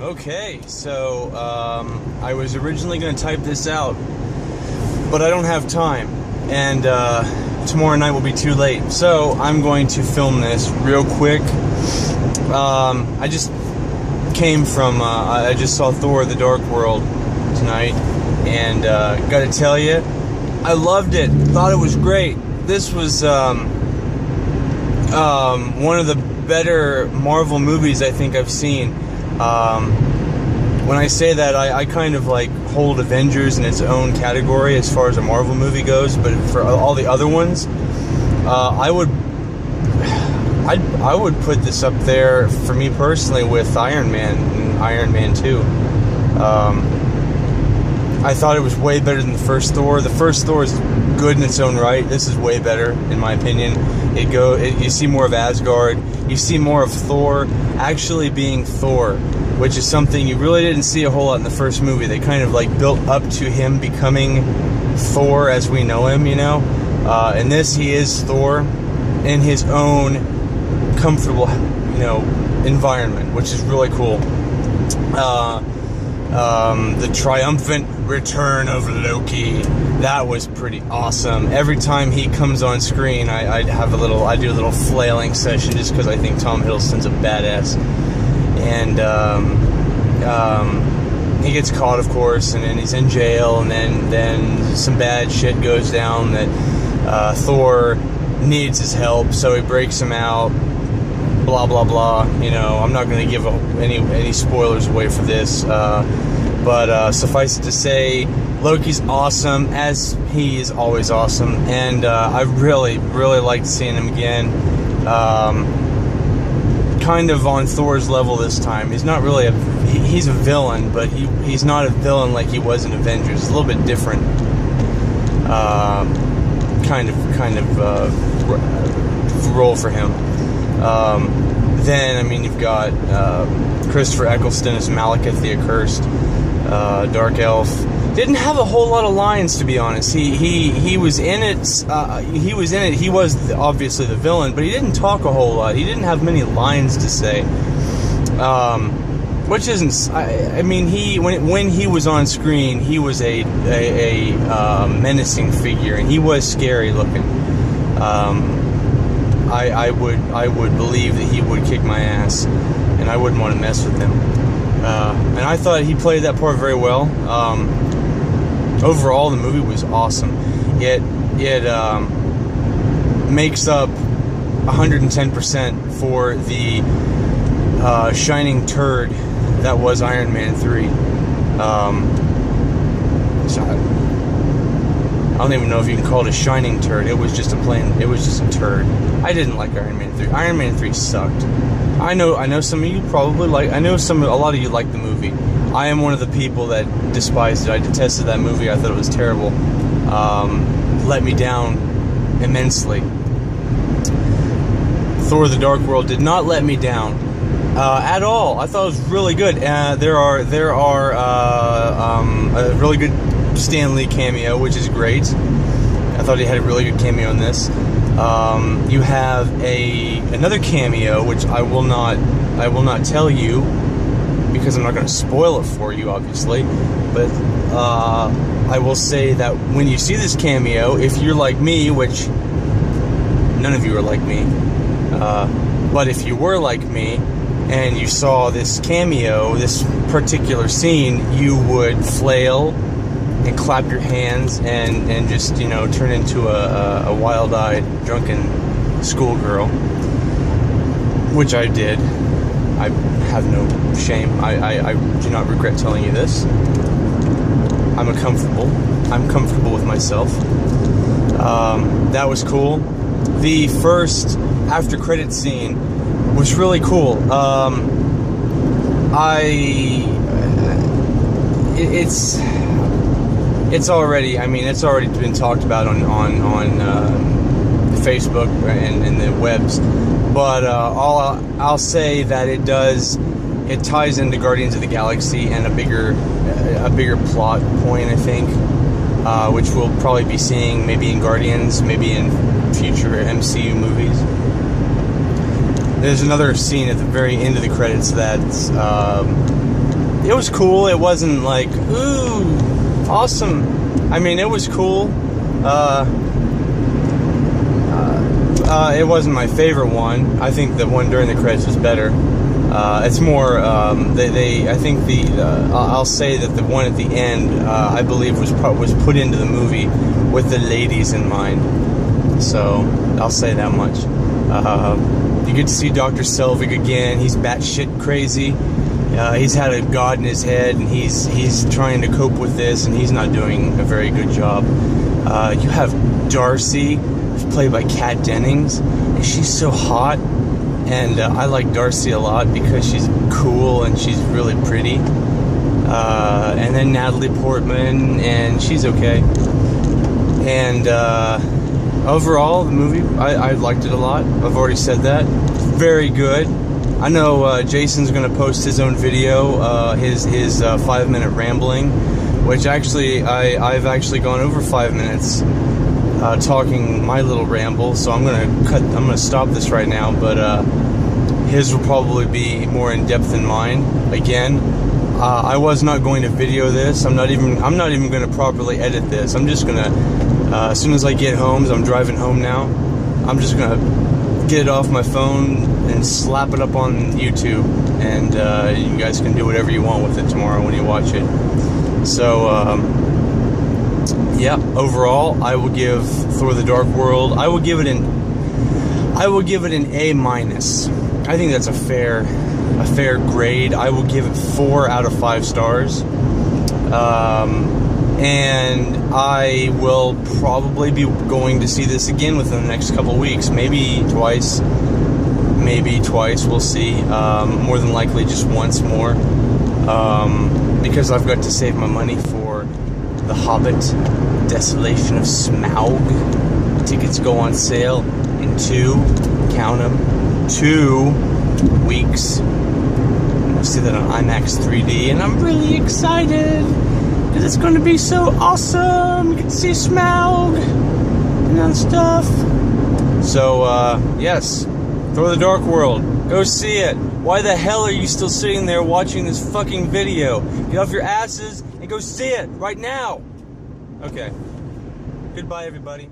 Okay, so I was originally going to type this out, but I don't have time, and tomorrow night will be too late. So I'm going to film this real quick. I just came from, I just saw Thor: The Dark World tonight, and gotta tell you, I loved it. Thought it was great. This was one of the better Marvel movies I think I've seen. When I say that, I kind of like hold Avengers in its own category as far as a Marvel movie goes, but for all the other ones, I would put this up there for me personally with Iron Man and Iron Man 2. I thought it was way better than the first Thor. The first Thor is good in its own right. This is way better, in my opinion. You see more of Asgard. You see more of Thor actually being Thor, which is something you really didn't see a whole lot in the first movie. They kind of like built up to him becoming Thor as we know him, you know. In this, he is Thor in his own comfortable, you know, environment, which is really cool. The triumphant return of Loki, that was pretty awesome. Every time he comes on screen, I do a little flailing session just because I think Tom Hiddleston's a badass. And he gets caught, of course, and then he's in jail, and then some bad shit goes down that Thor needs his help, so he breaks him out. Blah blah blah. You know, I'm not going to give any spoilers away for this, but suffice it to say, Loki's awesome, as he is always awesome, and I really liked seeing him again. Kind of on Thor's level this time. He's not really he's a villain, but he's not a villain like he was in Avengers. It's a little bit different. Kind of role for him. Then, I mean, you've got Christopher Eccleston as Malekith the Accursed, Dark Elf. Didn't have a whole lot of lines, to be honest. He was in it. He was in it. He was obviously the villain, but he didn't talk a whole lot. He didn't have many lines to say. Which isn't. I mean, when he was on screen, he was a menacing figure, and he was scary looking. I would believe that he would kick my ass, and I wouldn't want to mess with him. And I thought he played that part very well. Overall, the movie was awesome. It makes up 110% for the shining turd that was Iron Man 3. I don't even know if you can call it a shining turd. It was just a turd. I didn't like Iron Man 3. Iron Man 3 sucked. I know some of you probably like, a lot of you like the movie. I am one of the people that despised it. I detested that movie. I thought it was terrible. Let me down immensely. Thor: The Dark World did not let me down at all. I thought it was really good. There are a really good Stan Lee cameo, which is great. I thought he had a really good cameo in this. You have another cameo, which I will not tell you because I'm not going to spoil it for you, obviously. But I will say that when you see this cameo, if you're like me, which none of you are like me, but if you were like me and you saw this cameo, this particular scene, you would flail and clap your hands and just, you know, turn into a wild-eyed, drunken schoolgirl, which I did. I have no shame. I do not regret telling you this. I'm comfortable with myself. That was cool. The first after-credit scene was really cool. It's already been talked about on Facebook and the webs, but I'll say that it ties into Guardians of the Galaxy and a bigger plot point, I think, which we'll probably be seeing maybe in Guardians, maybe in future MCU movies. There's another scene at the very end of the credits that's it was cool. It wasn't like, ooh, awesome. I mean, it was cool. It wasn't my favorite one. I think the one during the credits was better. It's more, I think I'll say that the one at the end, I believe was put into the movie with the ladies in mind. So, I'll say that much. You get to see Dr. Selvig again. He's batshit crazy. He's had a god in his head, and he's trying to cope with this, and he's not doing a very good job. You have Darcy, who's played by Kat Dennings, and she's so hot. And I like Darcy a lot because she's cool and she's really pretty. And then Natalie Portman, and she's okay. And overall, the movie, I liked it a lot. I've already said that. Very good. I know Jason's going to post his own video, his 5-minute rambling, which actually, I've actually gone over 5 minutes talking my little ramble, so I'm gonna stop this right now, but his will probably be more in depth than mine. Again, I was not going to video this. I'm not even going to properly edit this. I'm just gonna, as soon as I get home, I'm driving home now, I'm just gonna get it off my phone and slap it up on YouTube, and you guys can do whatever you want with it tomorrow when you watch it. So yeah, overall, I will give Thor: The Dark World, I will give it an A-. I think that's a fair grade. I will give it 4 out of 5 stars. And I will probably be going to see this again within the next couple weeks. Maybe twice, we'll see. More than likely just once more. Because I've got to save my money for The Hobbit, Desolation of Smaug. Tickets go on sale in 2 weeks. I'll see that on IMAX 3D, and I'm really excited because it's going to be so awesome. You get to see Smaug and that stuff. So, yes, Thor: The Dark World. Go see it. Why the hell are you still sitting there watching this fucking video? Get off your asses and go see it right now. Okay. Goodbye, everybody.